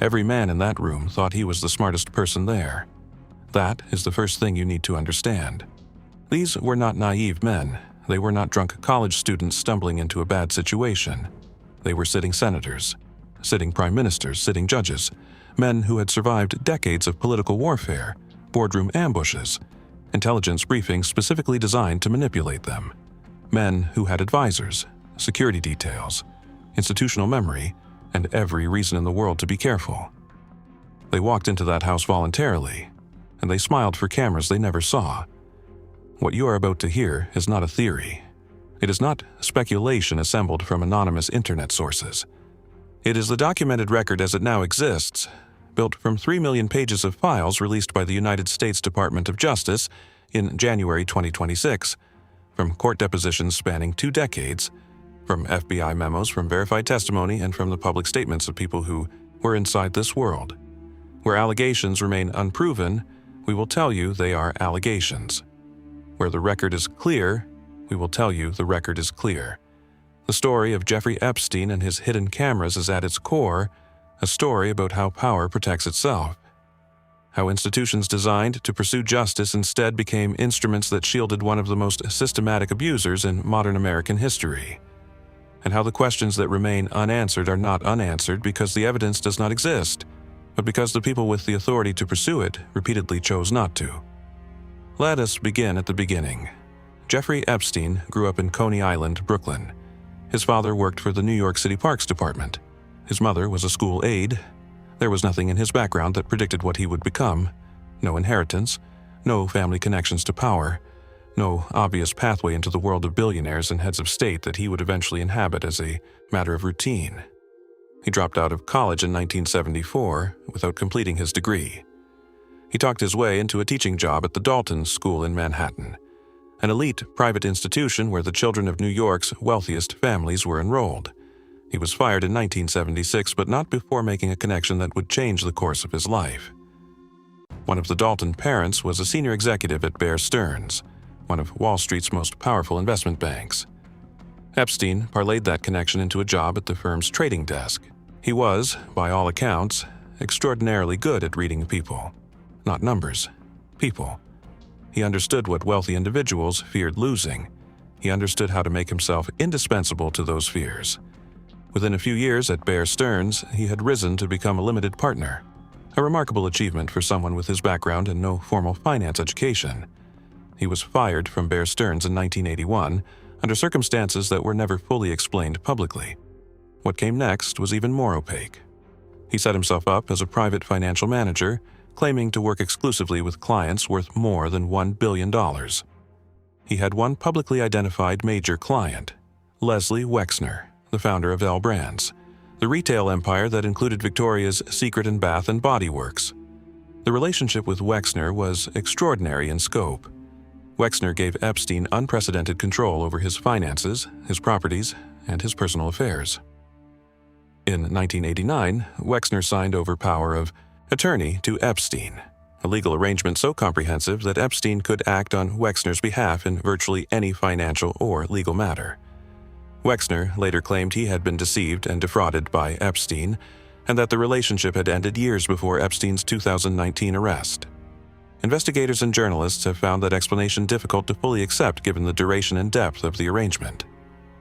Every man in that room thought he was the smartest person there. That is the first thing you need to understand. These were not naive men. They were not drunk college students stumbling into a bad situation. They were sitting senators, sitting prime ministers, sitting judges, men who had survived decades of political warfare, boardroom ambushes, intelligence briefings specifically designed to manipulate them, men who had advisors, security details, institutional memory, and every reason in the world to be careful. They walked into that house voluntarily, and they smiled for cameras they never saw. What you are about to hear is not a theory. It is not speculation assembled from anonymous internet sources. It is the documented record as it now exists, built from 3 million pages of files released by the United States Department of Justice in January 2026, from court depositions spanning 2 decades, from FBI memos, from verified testimony, and from the public statements of people who were inside this world. Where allegations remain unproven, we will tell you they are allegations. Where the record is clear, we will tell you the record is clear. The story of Jeffrey Epstein and his hidden cameras is at its core a story about how power protects itself. How institutions designed to pursue justice instead became instruments that shielded one of the most systematic abusers in modern American history. And how the questions that remain unanswered are not unanswered because the evidence does not exist, but because the people with the authority to pursue it repeatedly chose not to. Let us begin at the beginning. Jeffrey Epstein grew up in Coney Island, Brooklyn. His father worked for the New York City Parks Department. His mother was a school aide. There was nothing in his background that predicted what he would become. No inheritance, no family connections to power, no obvious pathway into the world of billionaires and heads of state that he would eventually inhabit as a matter of routine. He dropped out of college in 1974 without completing his degree. He talked his way into a teaching job at the Dalton School in Manhattan, an elite private institution where the children of New York's wealthiest families were enrolled. He was fired in 1976, but not before making a connection that would change the course of his life. One of the Dalton parents was a senior executive at Bear Stearns, one of Wall Street's most powerful investment banks. Epstein parlayed that connection into a job at the firm's trading desk. He was, by all accounts, extraordinarily good at reading people. Not numbers, people. He understood what wealthy individuals feared losing. He understood how to make himself indispensable to those fears. Within a few years at Bear Stearns, he had risen to become a limited partner, a remarkable achievement for someone with his background and no formal finance education. He was fired from Bear Stearns in 1981 under circumstances that were never fully explained publicly. What came next was even more opaque. He set himself up as a private financial manager, claiming to work exclusively with clients worth more than $1 billion. He had one publicly identified major client, Leslie Wexner, the founder of L Brands, the retail empire that included Victoria's Secret and Bath and Body Works. The relationship with Wexner was extraordinary in scope. Wexner gave Epstein unprecedented control over his finances, his properties, and his personal affairs. In 1989, Wexner signed over power of attorney to Epstein, a legal arrangement so comprehensive that Epstein could act on Wexner's behalf in virtually any financial or legal matter. Wexner later claimed he had been deceived and defrauded by Epstein, and that the relationship had ended years before Epstein's 2019 arrest. Investigators and journalists have found that explanation difficult to fully accept given the duration and depth of the arrangement.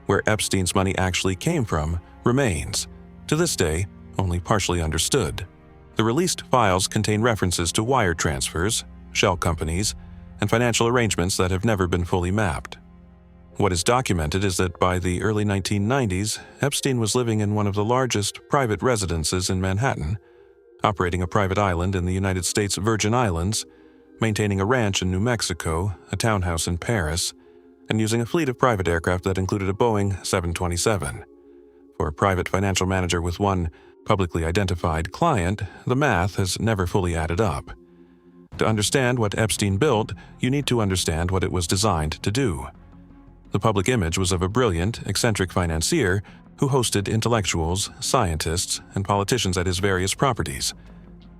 Where Epstein's money actually came from remains, to this day, only partially understood. The released files contain references to wire transfers, shell companies, and financial arrangements that have never been fully mapped. What is documented is that by the early 1990s, Epstein was living in one of the largest private residences in Manhattan, operating a private island in the United States Virgin Islands, maintaining a ranch in New Mexico, a townhouse in Paris, and using a fleet of private aircraft that included a Boeing 727. For a private financial manager with one publicly identified client, the math has never fully added up. To understand what Epstein built, you need to understand what it was designed to do. The public image was of a brilliant, eccentric financier who hosted intellectuals, scientists, and politicians at his various properties.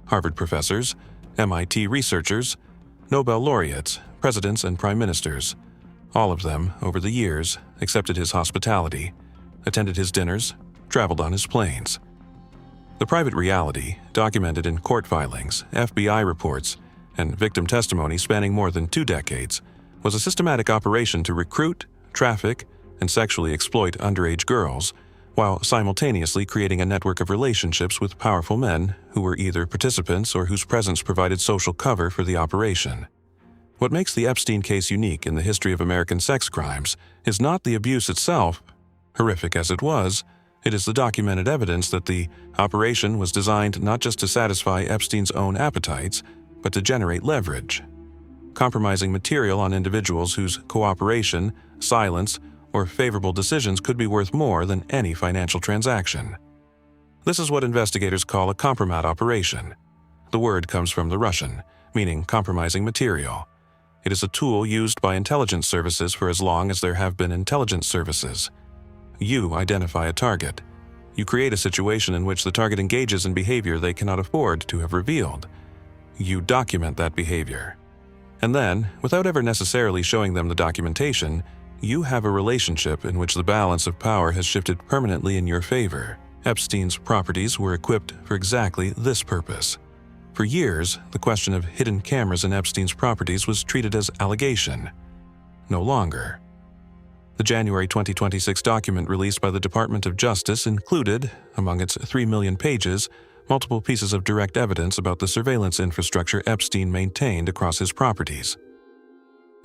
Harvard professors, MIT researchers, Nobel laureates, presidents, and prime ministers. All of them, over the years, accepted his hospitality, attended his dinners, traveled on his planes. The private reality, documented in court filings, FBI reports, and victim testimony spanning more than 2 decades, was a systematic operation to recruit, traffic, and sexually exploit underage girls, while simultaneously creating a network of relationships with powerful men who were either participants or whose presence provided social cover for the operation. What makes the Epstein case unique in the history of American sex crimes is not the abuse itself. Horrific as it was, it is the documented evidence that the operation was designed not just to satisfy Epstein's own appetites, but to generate leverage, compromising material on individuals whose cooperation, silence, or favorable decisions could be worth more than any financial transaction. This is what investigators call a compromat operation. The word comes from the Russian, meaning compromising material. It is a tool used by intelligence services for as long as there have been intelligence services. You identify a target. You create a situation in which the target engages in behavior they cannot afford to have revealed. You document that behavior. And then, without ever necessarily showing them the documentation, you have a relationship in which the balance of power has shifted permanently in your favor. Epstein's properties were equipped for exactly this purpose. For years, the question of hidden cameras in Epstein's properties was treated as allegation. No longer. The January 2026 document released by the Department of Justice included, among its 3 million pages, multiple pieces of direct evidence about the surveillance infrastructure Epstein maintained across his properties.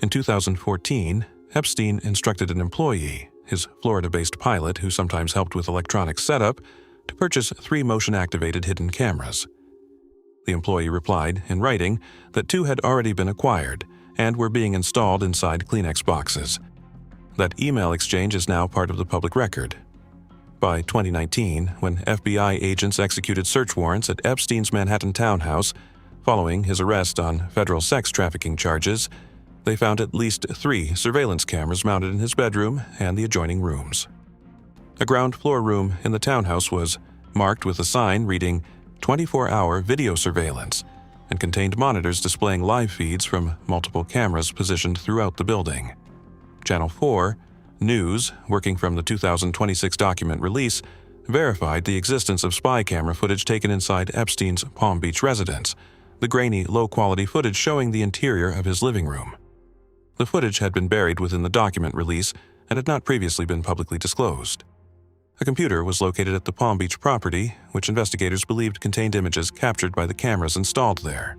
In 2014, Epstein instructed an employee, his Florida-based pilot who sometimes helped with electronic setup, to purchase 3 motion-activated hidden cameras. The employee replied, in writing, that 2 had already been acquired and were being installed inside Kleenex boxes. That email exchange is now part of the public record. By 2019, when FBI agents executed search warrants at Epstein's Manhattan townhouse, following his arrest on federal sex trafficking charges, they found at least 3 surveillance cameras mounted in his bedroom and the adjoining rooms. A ground floor room in the townhouse was marked with a sign reading 24-hour video surveillance and contained monitors displaying live feeds from multiple cameras positioned throughout the building. Channel 4, News, working from the 2026 document release, verified the existence of spy camera footage taken inside Epstein's Palm Beach residence, the grainy, low-quality footage showing the interior of his living room. The footage had been buried within the document release and had not previously been publicly disclosed. A computer was located at the Palm Beach property, which investigators believed contained images captured by the cameras installed there.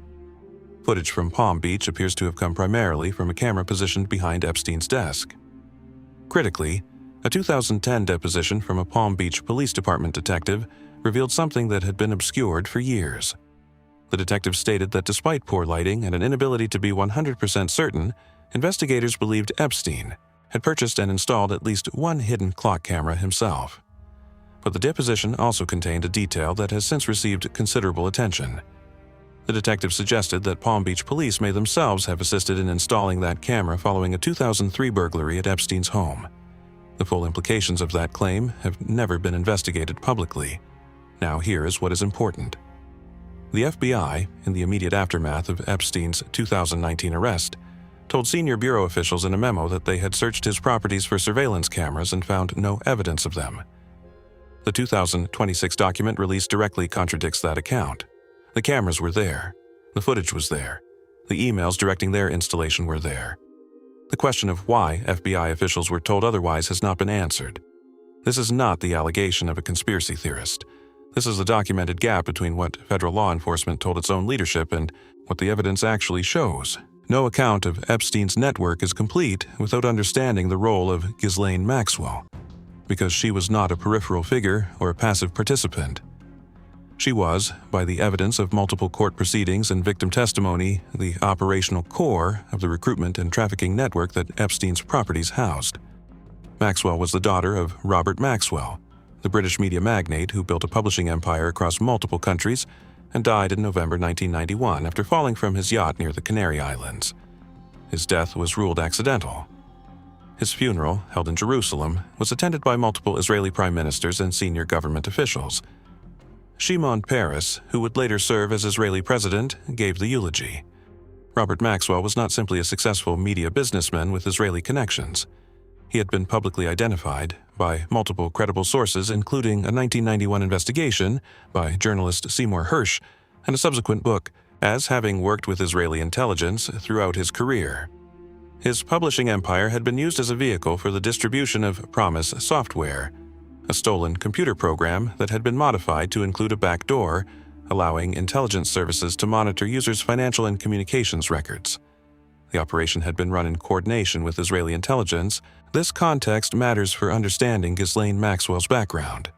Footage from Palm Beach appears to have come primarily from a camera positioned behind Epstein's desk. Critically, a 2010 deposition from a Palm Beach Police Department detective revealed something that had been obscured for years. The detective stated that despite poor lighting and an inability to be 100% certain, investigators believed Epstein had purchased and installed at least 1 hidden clock camera himself. But the deposition also contained a detail that has since received considerable attention. The detective suggested that Palm Beach police may themselves have assisted in installing that camera following a 2003 burglary at Epstein's home. The full implications of that claim have never been investigated publicly. Now here is what is important. The FBI, in the immediate aftermath of Epstein's 2019 arrest, told senior bureau officials in a memo that they had searched his properties for surveillance cameras and found no evidence of them. The 2026 document released directly contradicts that account. The cameras were there. The footage was there. The emails directing their installation were there. The question of why FBI officials were told otherwise has not been answered. This is not the allegation of a conspiracy theorist. This is the documented gap between what federal law enforcement told its own leadership and what the evidence actually shows. No account of Epstein's network is complete without understanding the role of Ghislaine Maxwell, because she was not a peripheral figure or a passive participant. She was, by the evidence of multiple court proceedings and victim testimony, the operational core of the recruitment and trafficking network that Epstein's properties housed. Maxwell was the daughter of Robert Maxwell, the British media magnate who built a publishing empire across multiple countries and died in November 1991 after falling from his yacht near the Canary Islands. His death was ruled accidental. His funeral, held in Jerusalem, was attended by multiple Israeli prime ministers and senior government officials. Shimon Peres, who would later serve as Israeli president, gave the eulogy. Robert Maxwell was not simply a successful media businessman with Israeli connections. He had been publicly identified, by multiple credible sources, including a 1991 investigation by journalist Seymour Hersh and a subsequent book, as having worked with Israeli intelligence throughout his career. His publishing empire had been used as a vehicle for the distribution of Promise software, a stolen computer program that had been modified to include a backdoor, allowing intelligence services to monitor users' financial and communications records. The operation had been run in coordination with Israeli intelligence. This context matters for understanding Ghislaine Maxwell's background.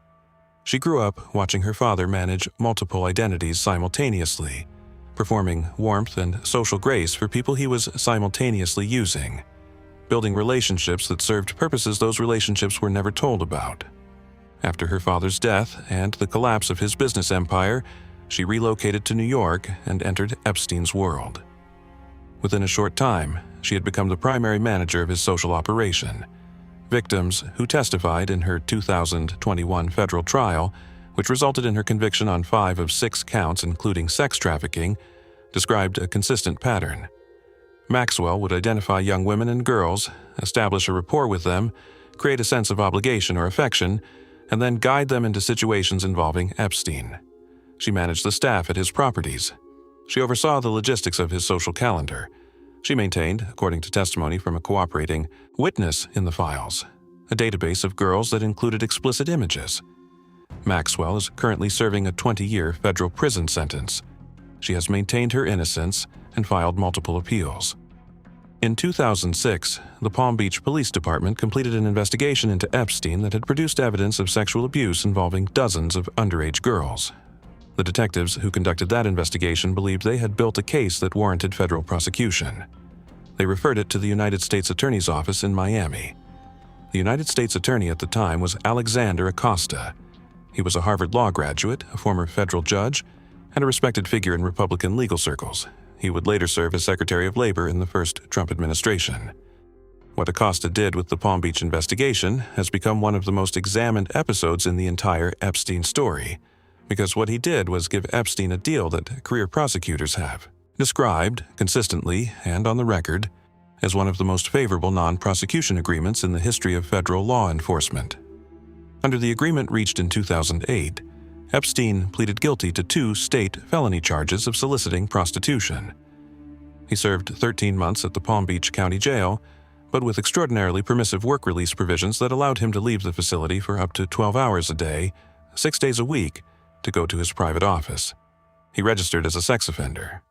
She grew up watching her father manage multiple identities simultaneously, performing warmth and social grace for people he was simultaneously using, building relationships that served purposes those relationships were never told about. After her father's death and the collapse of his business empire, she relocated to New York and entered Epstein's world. Within a short time, she had become the primary manager of his social operation. Victims who testified in her 2021 federal trial, which resulted in her conviction on 5 of 6 counts including sex trafficking, described a consistent pattern. Maxwell would identify young women and girls, establish a rapport with them, create a sense of obligation or affection, and then guide them into situations involving Epstein. She managed the staff at his properties. She oversaw the logistics of his social calendar. She maintained, according to testimony from a cooperating witness in the files, a database of girls that included explicit images. Maxwell is currently serving a 20-year federal prison sentence. She has maintained her innocence and filed multiple appeals. In 2006, the Palm Beach Police Department completed an investigation into Epstein that had produced evidence of sexual abuse involving dozens of underage girls. The detectives who conducted that investigation believed they had built a case that warranted federal prosecution. They referred it to the United States Attorney's Office in Miami. The United States Attorney at the time was Alexander Acosta. He was a Harvard Law graduate, a former federal judge, and a respected figure in Republican legal circles. He would later serve as Secretary of Labor in the first Trump administration. What Acosta did with the Palm Beach investigation has become one of the most examined episodes in the entire Epstein story, because what he did was give Epstein a deal that career prosecutors have, described, consistently and on the record, as one of the most favorable non-prosecution agreements in the history of federal law enforcement. Under the agreement reached in 2008, Epstein pleaded guilty to 2 state felony charges of soliciting prostitution. He served 13 months at the Palm Beach County Jail, but with extraordinarily permissive work release provisions that allowed him to leave the facility for up to 12 hours a day, 6 days a week, to go to his private office. He registered as a sex offender.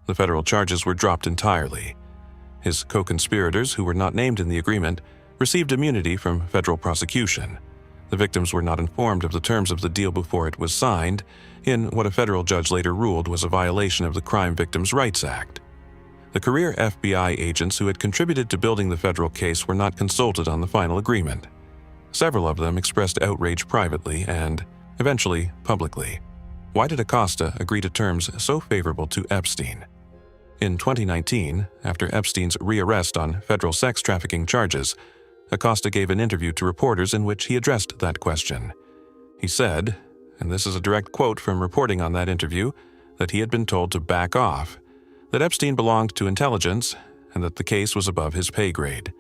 The federal charges were dropped entirely. His co-conspirators, who were not named in the agreement, received immunity from federal prosecution. The victims were not informed of the terms of the deal before it was signed, in what a federal judge later ruled was a violation of the Crime Victims' Rights Act. The career FBI agents who had contributed to building the federal case were not consulted on the final agreement. Several of them expressed outrage privately and, eventually, publicly. Why did Acosta agree to terms so favorable to Epstein? In 2019, after Epstein's rearrest on federal sex trafficking charges, Acosta gave an interview to reporters in which he addressed that question. He said, and this is a direct quote from reporting on that interview, that he had been told to back off, that Epstein belonged to intelligence, and that the case was above his pay grade.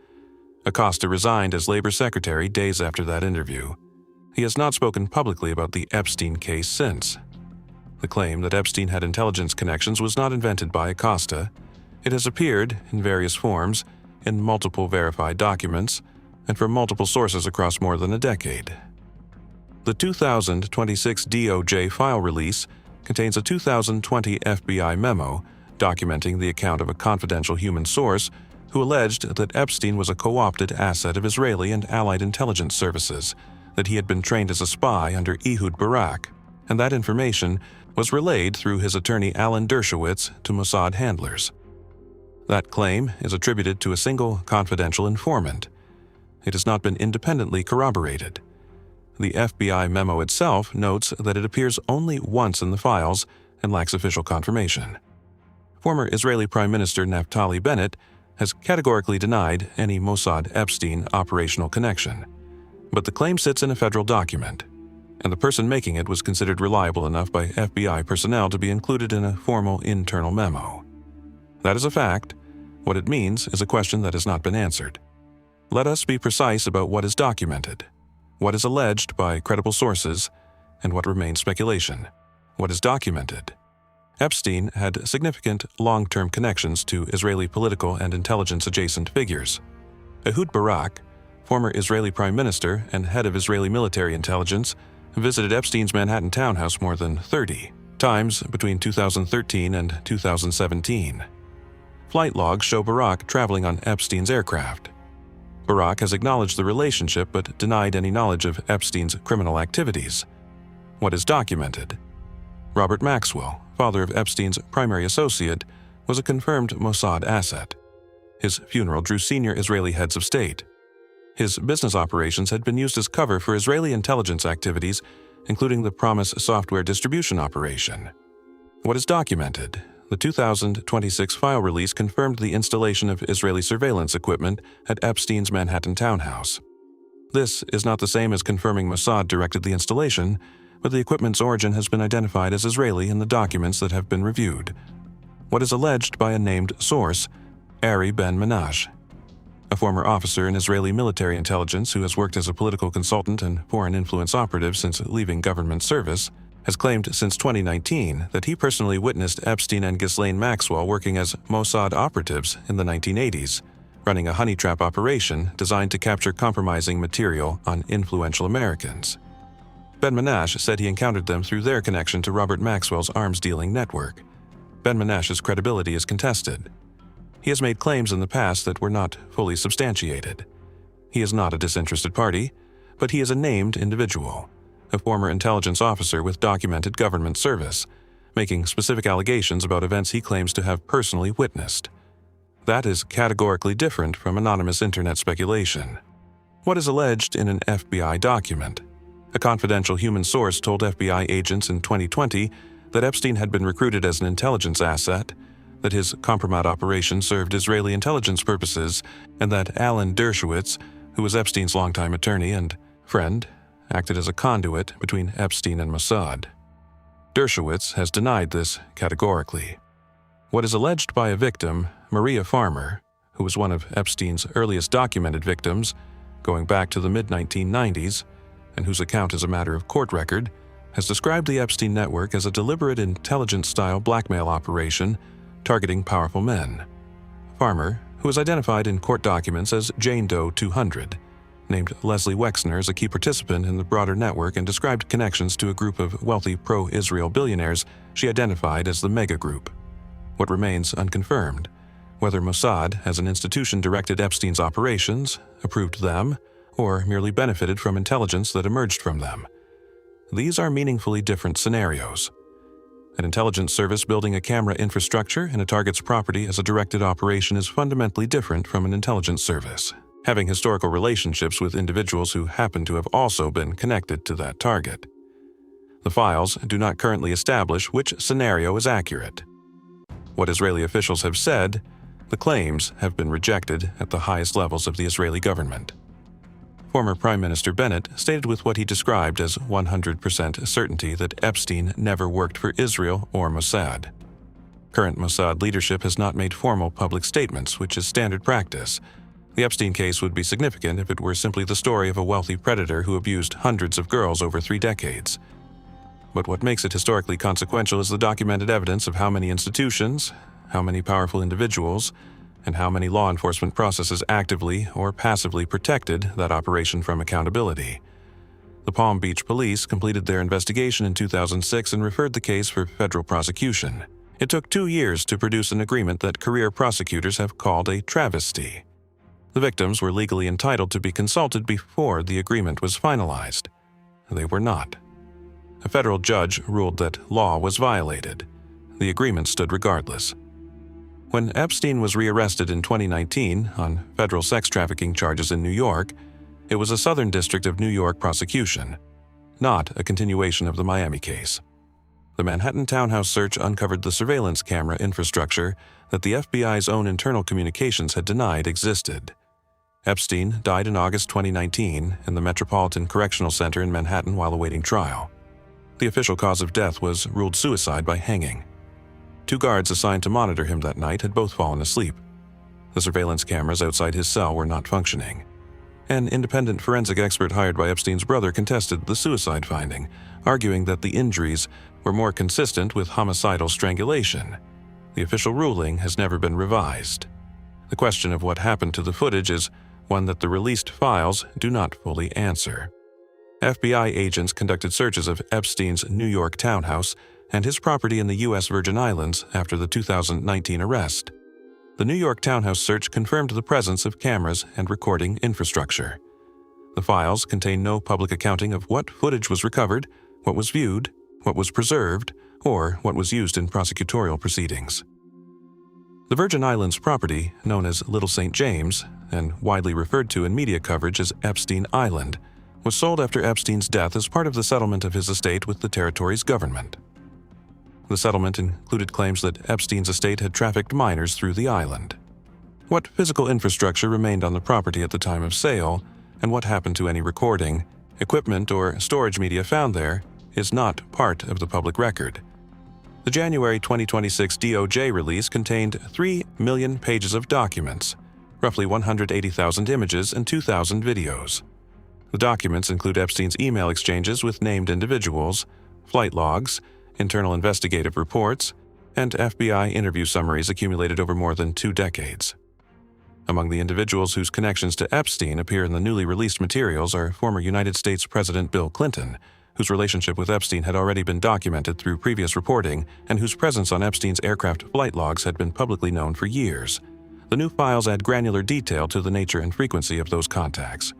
Acosta resigned as labor secretary days after that interview. He has not spoken publicly about the Epstein case since. The claim that Epstein had intelligence connections was not invented by Acosta. It has appeared, in various forms, in multiple verified documents, and from multiple sources across more than a decade. The 2026 DOJ file release contains a 2020 FBI memo documenting the account of a confidential human source who alleged that Epstein was a co-opted asset of Israeli and Allied intelligence services, that he had been trained as a spy under Ehud Barak, and that information was relayed through his attorney Alan Dershowitz to Mossad handlers. That claim is attributed to a single confidential informant. It has not been independently corroborated. The FBI memo itself notes that it appears only once in the files and lacks official confirmation. Former Israeli Prime Minister Naftali Bennett has categorically denied any Mossad-Epstein operational connection. But the claim sits in a federal document, and the person making it was considered reliable enough by FBI personnel to be included in a formal internal memo. That is a fact. What it means is a question that has not been answered. Let us be precise about what is documented. what is alleged by credible sources, and what remains speculation. What is documented? Epstein had significant long-term connections to Israeli political and intelligence-adjacent figures. Ehud Barak, former Israeli prime minister and head of Israeli military intelligence, visited Epstein's Manhattan townhouse more than 30 times between 2013 and 2017. Flight logs show Barak traveling on Epstein's aircraft. Barak has acknowledged the relationship but denied any knowledge of Epstein's criminal activities. What is documented? Robert Maxwell, father of Epstein's primary associate, was a confirmed Mossad asset. His funeral drew senior Israeli heads of state. His business operations had been used as cover for Israeli intelligence activities, including the Promise software distribution operation. What is documented? The 2026 file release confirmed the installation of Israeli surveillance equipment at Epstein's Manhattan townhouse. This is not the same as confirming Mossad directed the installation, but the equipment's origin has been identified as Israeli in the documents that have been reviewed. What is alleged by a named source, Ari Ben Menashe, a former officer in Israeli military intelligence who has worked as a political consultant and foreign influence operative since leaving government service, has claimed since 2019 that he personally witnessed Epstein and Ghislaine Maxwell working as Mossad operatives in the 1980s, running a honey trap operation designed to capture compromising material on influential Americans. Ben Menashe said he encountered them through their connection to Robert Maxwell's arms-dealing network. Ben Menashe's credibility is contested. He has made claims in the past that were not fully substantiated. He is not a disinterested party, but he is a named individual, a former intelligence officer with documented government service, making specific allegations about events he claims to have personally witnessed. That is categorically different from anonymous internet speculation. What is alleged in an FBI document? A confidential human source told FBI agents in 2020 that Epstein had been recruited as an intelligence asset, that his compromat operation served Israeli intelligence purposes, and that Alan Dershowitz, who was Epstein's longtime attorney and friend, acted as a conduit between Epstein and Mossad. Dershowitz has denied this categorically. What is alleged by a victim, Maria Farmer, who was one of Epstein's earliest documented victims, going back to the mid-1990s, and whose account is a matter of court record, has described the Epstein network as a deliberate intelligence-style blackmail operation targeting powerful men. Farmer, who is identified in court documents as Jane Doe 200, named Leslie Wexner as a key participant in the broader network and described connections to a group of wealthy pro-Israel billionaires she identified as the Mega Group. What remains unconfirmed, whether Mossad as an institution directed Epstein's operations, approved them, or merely benefited from intelligence that emerged from them. These are meaningfully different scenarios. An intelligence service building a camera infrastructure in a target's property as a directed operation is fundamentally different from an intelligence service, having historical relationships with individuals who happen to have also been connected to that target. The files do not currently establish which scenario is accurate. What Israeli officials have said, the claims have been rejected at the highest levels of the Israeli government. Former Prime Minister Bennett stated with what he described as 100% certainty that Epstein never worked for Israel or Mossad. Current Mossad leadership has not made formal public statements, which is standard practice. The Epstein case would be significant if it were simply the story of a wealthy predator who abused hundreds of girls over 3 decades. But what makes it historically consequential is the documented evidence of how many institutions, how many powerful individuals, and how many law enforcement processes actively or passively protected that operation from accountability. The Palm Beach Police completed their investigation in 2006 and referred the case for federal prosecution. It took 2 years to produce an agreement that career prosecutors have called a travesty. The victims were legally entitled to be consulted before the agreement was finalized. They were not. A federal judge ruled that law was violated. The agreement stood regardless. When Epstein was rearrested in 2019 on federal sex trafficking charges in New York, it was a Southern District of New York prosecution, not a continuation of the Miami case. The Manhattan townhouse search uncovered the surveillance camera infrastructure that the FBI's own internal communications had denied existed. Epstein died in August 2019 in the Metropolitan Correctional Center in Manhattan while awaiting trial. The official cause of death was ruled suicide by hanging. 2 guards assigned to monitor him that night had both fallen asleep. The surveillance cameras outside his cell were not functioning. An independent forensic expert hired by Epstein's brother contested the suicide finding, arguing that the injuries were more consistent with homicidal strangulation. The official ruling has never been revised. The question of what happened to the footage is one that the released files do not fully answer. FBI agents conducted searches of Epstein's New York townhouse and his property in the U.S. Virgin Islands after the 2019 arrest. The New York townhouse search confirmed the presence of cameras and recording infrastructure. The files contain no public accounting of what footage was recovered, what was viewed, what was preserved, or what was used in prosecutorial proceedings. The Virgin Islands property, known as Little St. James, and widely referred to in media coverage as Epstein Island, was sold after Epstein's death as part of the settlement of his estate with the territory's government. The settlement included claims that Epstein's estate had trafficked minors through the island. What physical infrastructure remained on the property at the time of sale, and what happened to any recording, equipment, or storage media found there, is not part of the public record. The January 2026 DOJ release contained 3 million pages of documents, roughly 180,000 images and 2,000 videos. The documents include Epstein's email exchanges with named individuals, flight logs, internal investigative reports, and FBI interview summaries accumulated over more than 2 decades. Among the individuals whose connections to Epstein appear in the newly released materials are former United States President Bill Clinton, whose relationship with Epstein had already been documented through previous reporting and whose presence on Epstein's aircraft flight logs had been publicly known for years. The new files add granular detail to the nature and frequency of those contacts.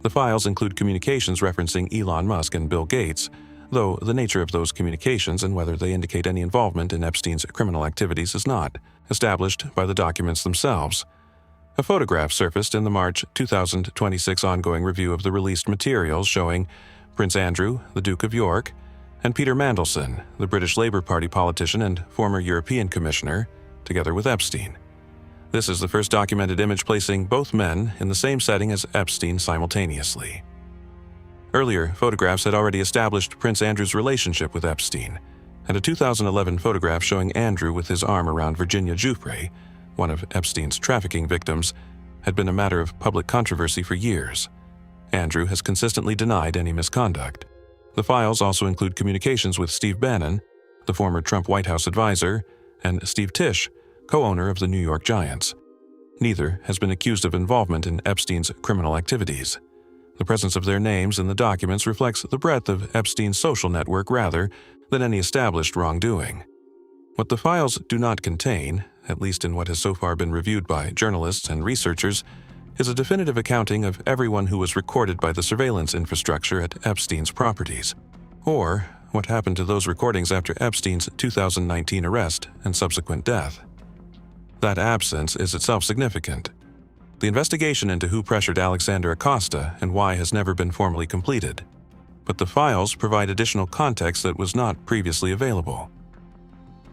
The files include communications referencing Elon Musk and Bill Gates, though the nature of those communications and whether they indicate any involvement in Epstein's criminal activities is not established by the documents themselves. A photograph surfaced in the March 2026 ongoing review of the released materials showing Prince Andrew, the Duke of York, and Peter Mandelson, the British Labour Party politician and former European Commissioner, together with Epstein. This is the first documented image placing both men in the same setting as Epstein simultaneously. Earlier, photographs had already established Prince Andrew's relationship with Epstein, and a 2011 photograph showing Andrew with his arm around Virginia Giuffre, one of Epstein's trafficking victims, had been a matter of public controversy for years. Andrew has consistently denied any misconduct. The files also include communications with Steve Bannon, the former Trump White House advisor, and Steve Tisch, co-owner of the New York Giants. Neither has been accused of involvement in Epstein's criminal activities. The presence of their names in the documents reflects the breadth of Epstein's social network rather than any established wrongdoing. What the files do not contain, at least in what has so far been reviewed by journalists and researchers, is a definitive accounting of everyone who was recorded by the surveillance infrastructure at Epstein's properties, or what happened to those recordings after Epstein's 2019 arrest and subsequent death. That absence is itself significant. The investigation into who pressured Alexander Acosta and why has never been formally completed, but the files provide additional context that was not previously available.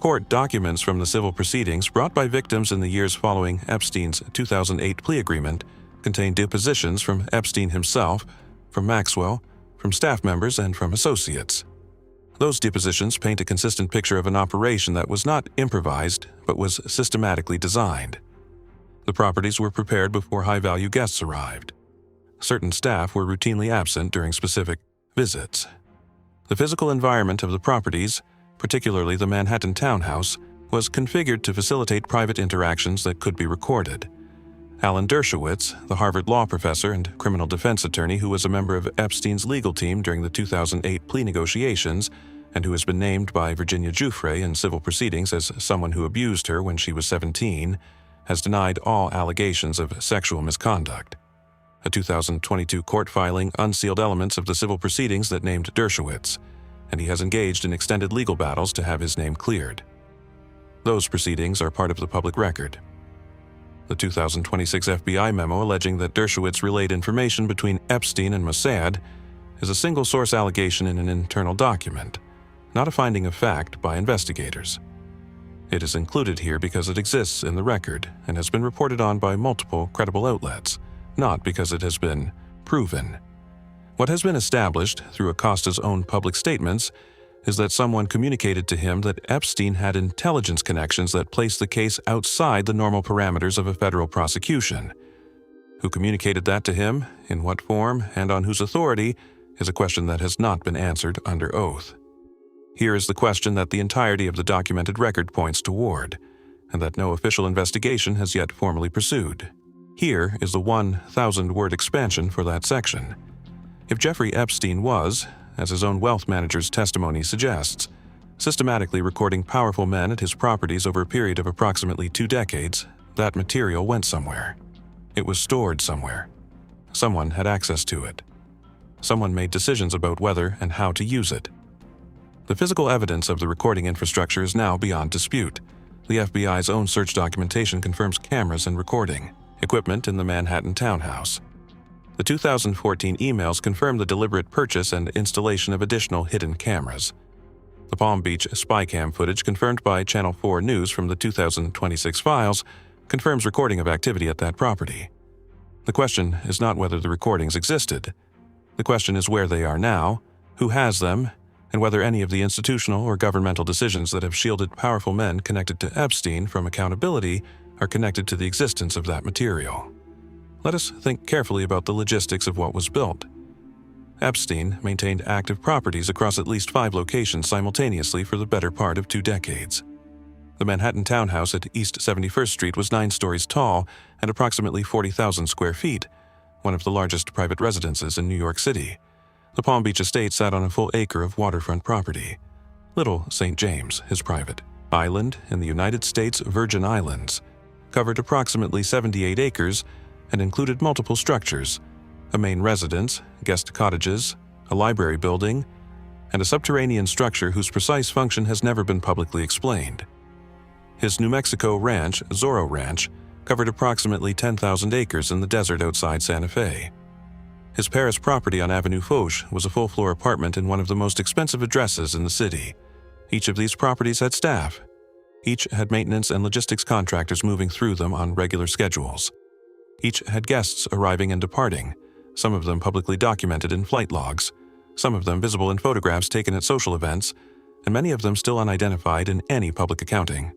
Court documents from the civil proceedings brought by victims in the years following Epstein's 2008 plea agreement contain depositions from Epstein himself, from Maxwell, from staff members, and from associates. Those depositions paint a consistent picture of an operation that was not improvised but was systematically designed. The properties were prepared before high-value guests arrived. Certain staff were routinely absent during specific visits. The physical environment of the properties, particularly the Manhattan townhouse, was configured to facilitate private interactions that could be recorded. Alan Dershowitz, the Harvard law professor and criminal defense attorney who was a member of Epstein's legal team during the 2008 plea negotiations and who has been named by Virginia Giuffre in civil proceedings as someone who abused her when she was 17, has denied all allegations of sexual misconduct. A 2022 court filing unsealed elements of the civil proceedings that named Dershowitz, and he has engaged in extended legal battles to have his name cleared. Those proceedings are part of the public record. The 2026 FBI memo alleging that Dershowitz relayed information between Epstein and Mossad is a single-source allegation in an internal document, not a finding of fact by investigators. It is included here because it exists in the record and has been reported on by multiple credible outlets, not because it has been proven. What has been established through Acosta's own public statements is that someone communicated to him that Epstein had intelligence connections that placed the case outside the normal parameters of a federal prosecution. Who communicated that to him, in what form, and on whose authority, is a question that has not been answered under oath. Here is the question that the entirety of the documented record points toward, and that no official investigation has yet formally pursued. Here is the 1,000-word expansion for that section. If Jeffrey Epstein was, as his own wealth manager's testimony suggests, systematically recording powerful men at his properties over a period of approximately 2 decades, that material went somewhere. It was stored somewhere. Someone had access to it. Someone made decisions about whether and how to use it. The physical evidence of the recording infrastructure is now beyond dispute. The FBI's own search documentation confirms cameras and recording equipment in the Manhattan townhouse. The 2014 emails confirm the deliberate purchase and installation of additional hidden cameras. The Palm Beach spy cam footage confirmed by Channel 4 News from the 2026 files confirms recording of activity at that property. The question is not whether the recordings existed. The question is where they are now, who has them, and whether any of the institutional or governmental decisions that have shielded powerful men connected to Epstein from accountability are connected to the existence of that material. Let us think carefully about the logistics of what was built. Epstein maintained active properties across at least 5 locations simultaneously for the better part of 2 decades. The Manhattan townhouse at East 71st Street was 9 stories tall and approximately 40,000 square feet, one of the largest private residences in New York City. The Palm Beach estate sat on a full acre of waterfront property. Little St. James, his private island in the United States Virgin Islands, covered approximately 78 acres and included multiple structures, a main residence, guest cottages, a library building, and a subterranean structure whose precise function has never been publicly explained. His New Mexico ranch, Zorro Ranch, covered approximately 10,000 acres in the desert outside Santa Fe. His Paris property on Avenue Foch was a full-floor apartment in one of the most expensive addresses in the city. Each of these properties had staff. Each had maintenance and logistics contractors moving through them on regular schedules. Each had guests arriving and departing, some of them publicly documented in flight logs, some of them visible in photographs taken at social events, and many of them still unidentified in any public accounting.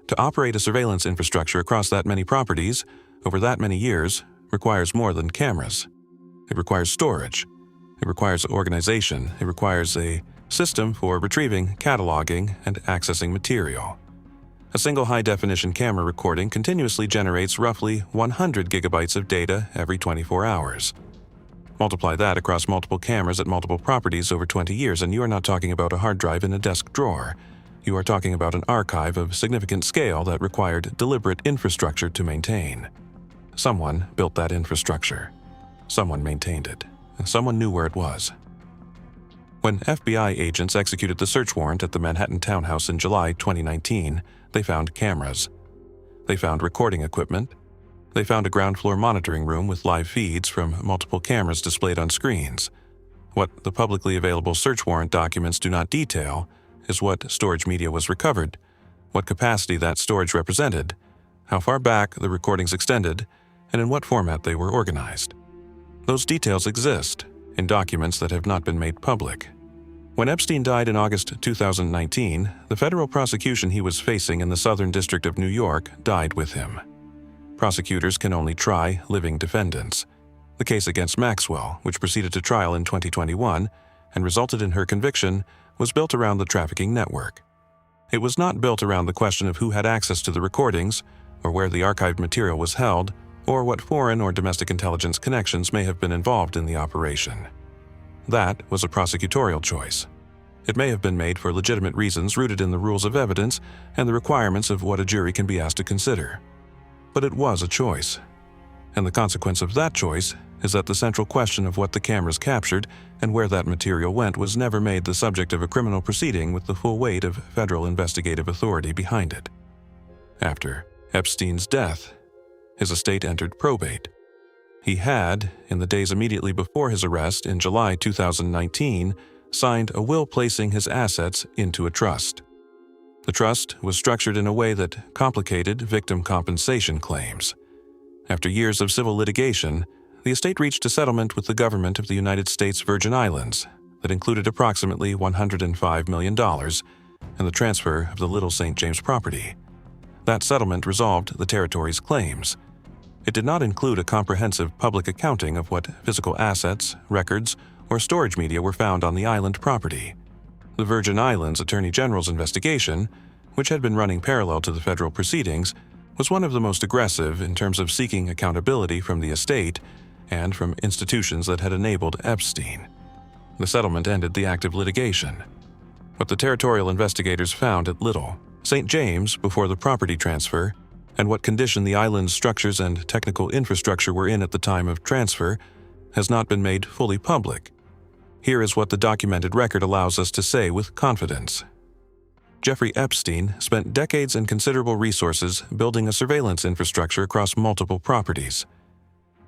To operate a surveillance infrastructure across that many properties, over that many years, requires more than cameras. It requires storage. It requires organization. It requires a system for retrieving, cataloging, and accessing material. A single high-definition camera recording continuously generates roughly 100 gigabytes of data every 24 hours. Multiply that across multiple cameras at multiple properties over 20 years, and you are not talking about a hard drive in a desk drawer. You are talking about an archive of significant scale that required deliberate infrastructure to maintain. Someone built that infrastructure. Someone maintained it. And someone knew where it was. When FBI agents executed the search warrant at the Manhattan townhouse in July 2019, they found cameras. They found recording equipment. They found a ground-floor monitoring room with live feeds from multiple cameras displayed on screens. What the publicly available search warrant documents do not detail is what storage media was recovered, what capacity that storage represented, how far back the recordings extended, and in what format they were organized. Those details exist in documents that have not been made public. When Epstein died in August 2019, the federal prosecution he was facing in the Southern District of New York died with him. Prosecutors can only try living defendants. The case against Maxwell, which proceeded to trial in 2021 and resulted in her conviction, was built around the trafficking network. It was not built around the question of who had access to the recordings, or where the archived material was held, or what foreign or domestic intelligence connections may have been involved in the operation. That was a prosecutorial choice. It may have been made for legitimate reasons rooted in the rules of evidence and the requirements of what a jury can be asked to consider. But it was a choice. And the consequence of that choice is that the central question of what the cameras captured and where that material went was never made the subject of a criminal proceeding with the full weight of federal investigative authority behind it. After Epstein's death, his estate entered probate. He had, in the days immediately before his arrest in July 2019, signed a will placing his assets into a trust. The trust was structured in a way that complicated victim compensation claims. After years of civil litigation, the estate reached a settlement with the government of the United States Virgin Islands that included approximately $105 million and the transfer of the Little St. James property. That settlement resolved the territory's claims. It did not include a comprehensive public accounting of what physical assets, records, or storage media were found on the island property. The Virgin Islands Attorney General's investigation, which had been running parallel to the federal proceedings, was one of the most aggressive in terms of seeking accountability from the estate and from institutions that had enabled Epstein. The settlement ended the active litigation. What the territorial investigators found at Little, St. James before the property transfer, and what condition the island's structures and technical infrastructure were in at the time of transfer has not been made fully public. Here is what the documented record allows us to say with confidence. Jeffrey Epstein spent decades and considerable resources building a surveillance infrastructure across multiple properties.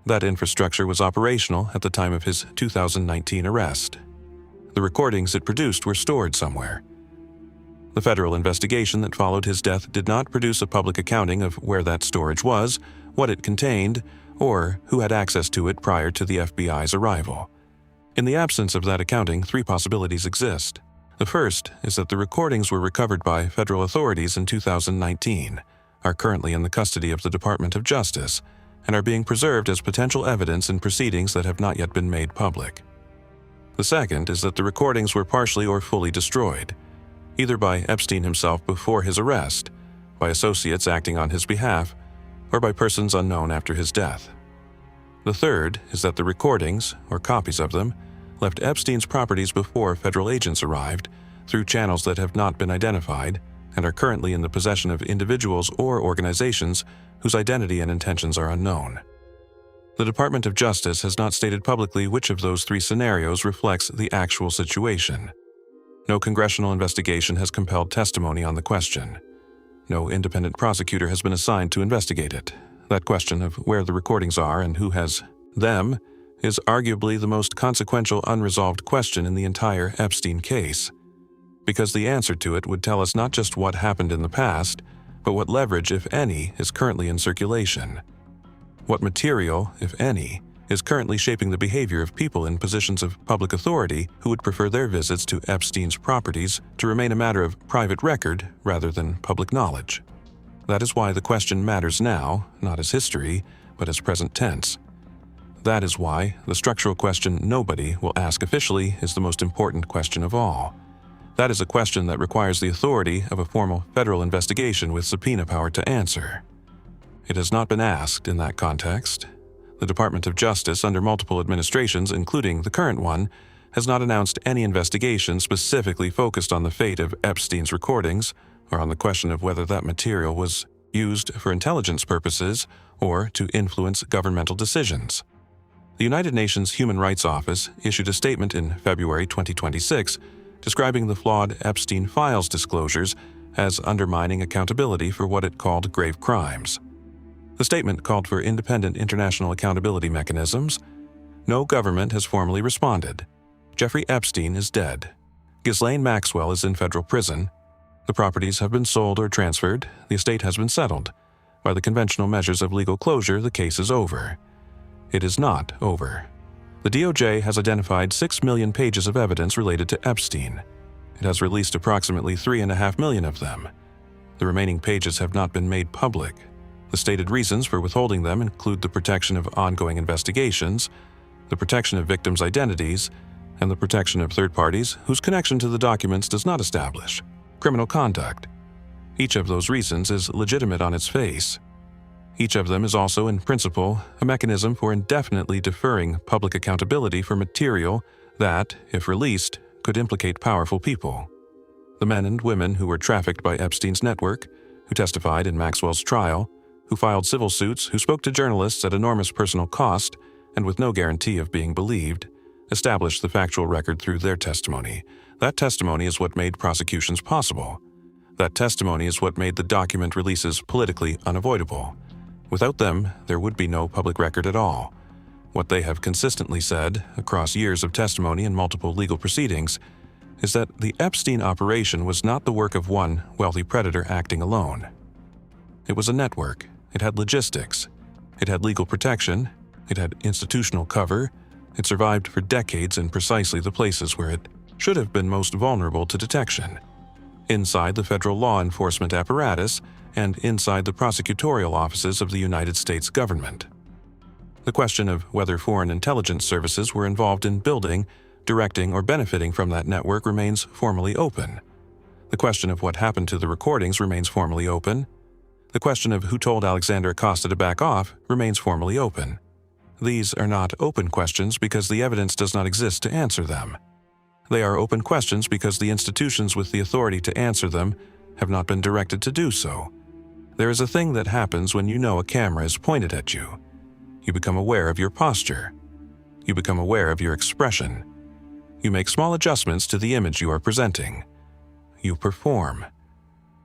That infrastructure was operational at the time of his 2019 arrest. The recordings it produced were stored somewhere. The federal investigation that followed his death did not produce a public accounting of where that storage was, what it contained, or who had access to it prior to the FBI's arrival. In the absence of that accounting, three possibilities exist. The first is that the recordings were recovered by federal authorities in 2019, are currently in the custody of the Department of Justice, and are being preserved as potential evidence in proceedings that have not yet been made public. The second is that the recordings were partially or fully destroyed, either by Epstein himself before his arrest, by associates acting on his behalf, or by persons unknown after his death. The third is that the recordings, or copies of them, left Epstein's properties before federal agents arrived through channels that have not been identified and are currently in the possession of individuals or organizations whose identity and intentions are unknown. The Department of Justice has not stated publicly which of those three scenarios reflects the actual situation. No congressional investigation has compelled testimony on the question. No independent prosecutor has been assigned to investigate it. That question of where the recordings are and who has them is arguably the most consequential unresolved question in the entire Epstein case, because the answer to it would tell us not just what happened in the past, but what leverage, if any, is currently in circulation. What material, if any, is currently shaping the behavior of people in positions of public authority who would prefer their visits to Epstein's properties to remain a matter of private record rather than public knowledge. That is why the question matters now, not as history, but as present tense. That is why the structural question nobody will ask officially is the most important question of all. That is a question that requires the authority of a formal federal investigation with subpoena power to answer. It has not been asked in that context. The Department of Justice, under multiple administrations, including the current one, has not announced any investigation specifically focused on the fate of Epstein's recordings or on the question of whether that material was used for intelligence purposes or to influence governmental decisions. The United Nations Human Rights Office issued a statement in February 2026 describing the flawed Epstein files disclosures as undermining accountability for what it called grave crimes. The statement called for independent international accountability mechanisms. No government has formally responded. Jeffrey Epstein is dead. Ghislaine Maxwell is in federal prison. The properties have been sold or transferred. The estate has been settled. By the conventional measures of legal closure, the case is over. It is not over. The DOJ has identified 6 million pages of evidence related to Epstein. It has released approximately 3.5 million of them. The remaining pages have not been made public. The stated reasons for withholding them include the protection of ongoing investigations, the protection of victims' identities, and the protection of third parties whose connection to the documents does not establish criminal conduct. Each of those reasons is legitimate on its face. Each of them is also, in principle, a mechanism for indefinitely deferring public accountability for material that, if released, could implicate powerful people. The men and women who were trafficked by Epstein's network, who testified in Maxwell's trial, who filed civil suits, who spoke to journalists at enormous personal cost and with no guarantee of being believed, established the factual record through their testimony. That testimony is what made prosecutions possible. That testimony is what made the document releases politically unavoidable. Without them, there would be no public record at all. What they have consistently said, across years of testimony and multiple legal proceedings, is that the Epstein operation was not the work of one wealthy predator acting alone. It was a network. It had logistics. It had legal protection. It had institutional cover. It survived for decades in precisely the places where it should have been most vulnerable to detection: inside the federal law enforcement apparatus and inside the prosecutorial offices of the United States government. The question of whether foreign intelligence services were involved in building, directing, or benefiting from that network remains formally open. The question of what happened to the recordings remains formally open. The question of who told Alexander Acosta to back off remains formally open. These are not open questions because the evidence does not exist to answer them. They are open questions because the institutions with the authority to answer them have not been directed to do so. There is a thing that happens when you know a camera is pointed at you. You become aware of your posture. You become aware of your expression. You make small adjustments to the image you are presenting. You perform.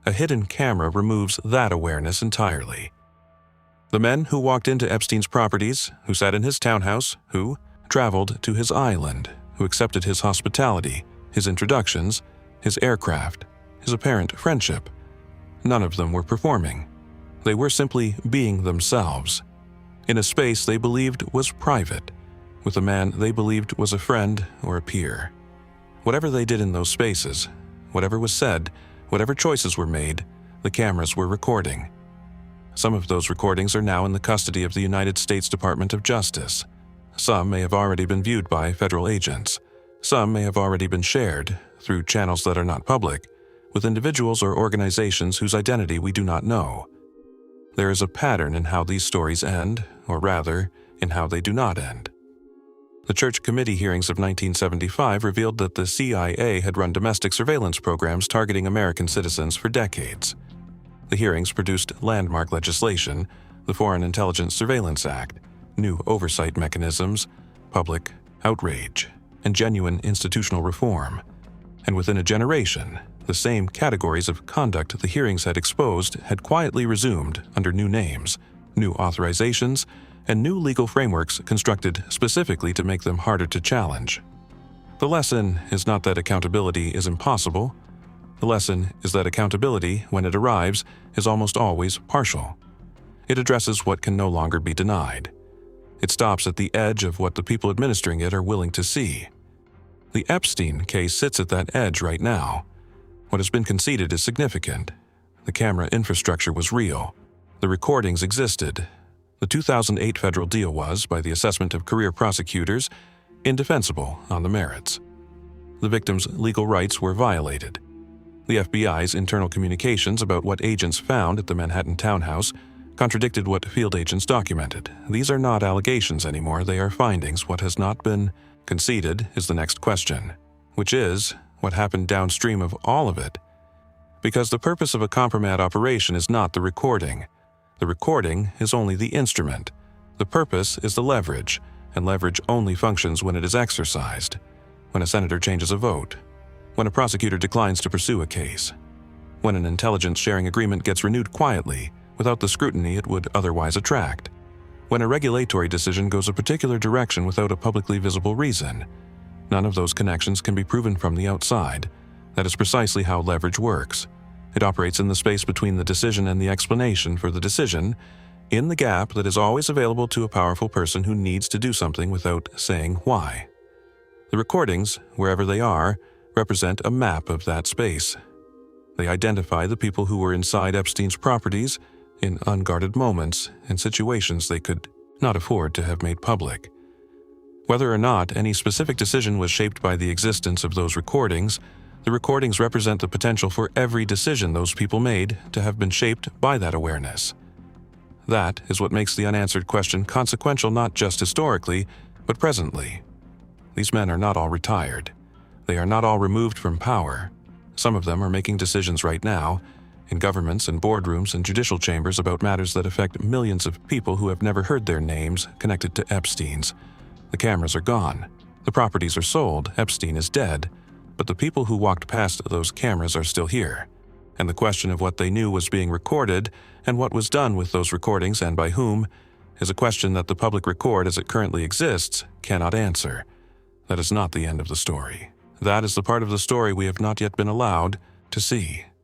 A hidden camera removes that awareness entirely. The men who walked into Epstein's properties, who sat in his townhouse, who traveled to his island, who accepted his hospitality, his introductions, his aircraft, his apparent friendship, none of them were performing. They were simply being themselves, in a space they believed was private, with a man they believed was a friend or a peer. Whatever they did in those spaces, whatever was said, whatever choices were made, the cameras were recording. Some of those recordings are now in the custody of the United States Department of Justice. Some may have already been viewed by federal agents. Some may have already been shared, through channels that are not public, with individuals or organizations whose identity we do not know. There is a pattern in how these stories end, or rather, in how they do not end. The Church Committee hearings of 1975 revealed that the CIA had run domestic surveillance programs targeting American citizens for decades. The hearings produced landmark legislation, the Foreign Intelligence Surveillance Act, new oversight mechanisms, public outrage, and genuine institutional reform. And within a generation, the same categories of conduct the hearings had exposed had quietly resumed under new names, new authorizations, and new legal frameworks constructed specifically to make them harder to challenge. The lesson is not that accountability is impossible. The lesson is that accountability, when it arrives, is almost always partial. It addresses what can no longer be denied. It stops at the edge of what the people administering it are willing to see. The Epstein case sits at that edge right now. What has been conceded is significant. The camera infrastructure was real. The recordings existed. The 2008 federal deal was, by the assessment of career prosecutors, indefensible on the merits. The victim's legal rights were violated. The FBI's internal communications about what agents found at the Manhattan townhouse contradicted what field agents documented. These are not allegations anymore, they are findings. What has not been conceded is the next question, which is, what happened downstream of all of it? Because the purpose of a compromat operation is not the recording. The recording is only the instrument. The purpose is the leverage, and leverage only functions when it is exercised. When a senator changes a vote. When a prosecutor declines to pursue a case. When an intelligence sharing agreement gets renewed quietly, without the scrutiny it would otherwise attract. When a regulatory decision goes a particular direction without a publicly visible reason. None of those connections can be proven from the outside. That is precisely how leverage works. It operates in the space between the decision and the explanation for the decision, in the gap that is always available to a powerful person who needs to do something without saying why. The recordings, wherever they are, represent a map of that space. They identify the people who were inside Epstein's properties in unguarded moments and situations they could not afford to have made public. Whether or not any specific decision was shaped by the existence of those recordings, the recordings represent the potential for every decision those people made to have been shaped by that awareness. That is what makes the unanswered question consequential not just historically, but presently. These men are not all retired. They are not all removed from power. Some of them are making decisions right now, in governments and boardrooms and judicial chambers about matters that affect millions of people who have never heard their names connected to Epstein's. The cameras are gone. The properties are sold. Epstein is dead. But the people who walked past those cameras are still here. And the question of what they knew was being recorded and what was done with those recordings and by whom is a question that the public record as it currently exists cannot answer. That is not the end of the story. That is the part of the story we have not yet been allowed to see.